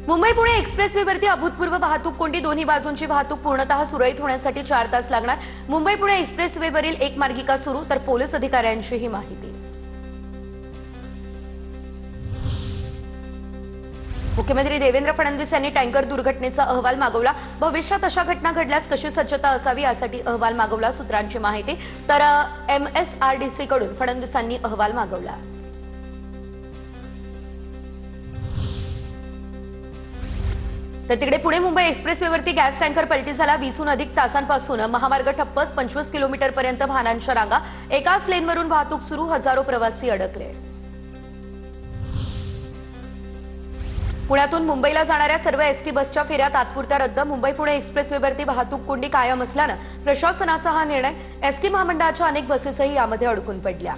मुंबई पुणे एक्सप्रेसवेवरती अभूतपूर्व वाहतूक कोंडी, दोन्ही बाजूंची वाहतूक पूर्णतः सुरळीत होण्यासाठी 4 तास लागणार। मुंबई पुणे एक्सप्रेसवेवरील एक मार्गिका सुरू, तर पोलीस अधिकाऱ्यांची ही माहिती। मुख्यमंत्री देवेंद्र फडणवीस यांनी टँकर दुर्घटनेचा अहवाल मागवला। भविष्यात अशा घटना घडल्यास कशी सज्जता असावी यासाठी अहवाल मागवला, सूत्रांची माहिती। तर MSRDC कडून फडणवीसांनी अहवाल मागवला। तर तिकडे पुणे मुंबई एक्सप्रेसवेवरती गॅस टँकर पलटी झाला। 20हून अधिक तासांपासून महामार्ग ठप्पच, 25 किलोमीटरपर्यंत वाहनांच्या रांगा, एकाच लेनवरून वाहतूक सुरू, हजारो प्रवासी अडकले। पुण्यातून मुंबईला जाणाऱ्या सर्व एसटी बसच्या फेऱ्या तात्पुरत्या रद्द। मुंबई पुणे एक्सप्रेसवेवरती वाहतूक कोंडी कायम असल्यानं प्रशासनाचा हा निर्णय। एसटी महामंडळाच्या अनेक बसेसही यामध्ये अडकून पडल्या।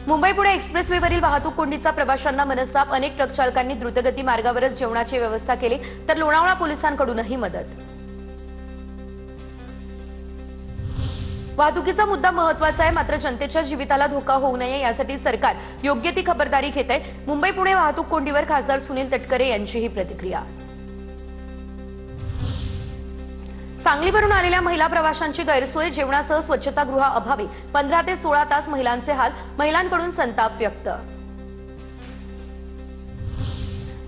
मुंबई पुणे एक्सप्रेसवेवरील वाहतूक कोंडीचा प्रवाशांना मनस्ताप, अनेक ट्रक चालकांनी द्रुतगती मार्गावरच जेवणाची व्यवस्था केली, तर लोणावळा पोलिसांकडूनही मदत। वाहतुकीचा मुद्दा महत्त्वाचा आहे, मात्र जनतेच्या जीविताला धोका होऊ नये यासाठी सरकार योग्य ती खबरदारी घेत आहे। मुंबई पुणे वाहतूक कोंडीवर खासदार सुनील तटकरे यांचीही प्रतिक्रिया। सांगलीवरून आलेल्या महिला प्रवाशांची गैरसोय, जेवणासह स्वच्छतागृहाअभावी 15 ते 16 तास महिलांचे हाल, महिलांकडून संताप व्यक्त।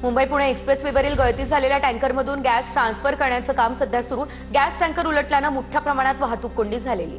मुंबई पुणे एक्सप्रेसवेवरील गळती झालेल्या टँकरमधून गॅस ट्रान्सफर करण्याचं काम सध्या सुरू। गॅस टँकर उलटल्यानं मोठ्या प्रमाणात वाहतूक कोंडी झालेली।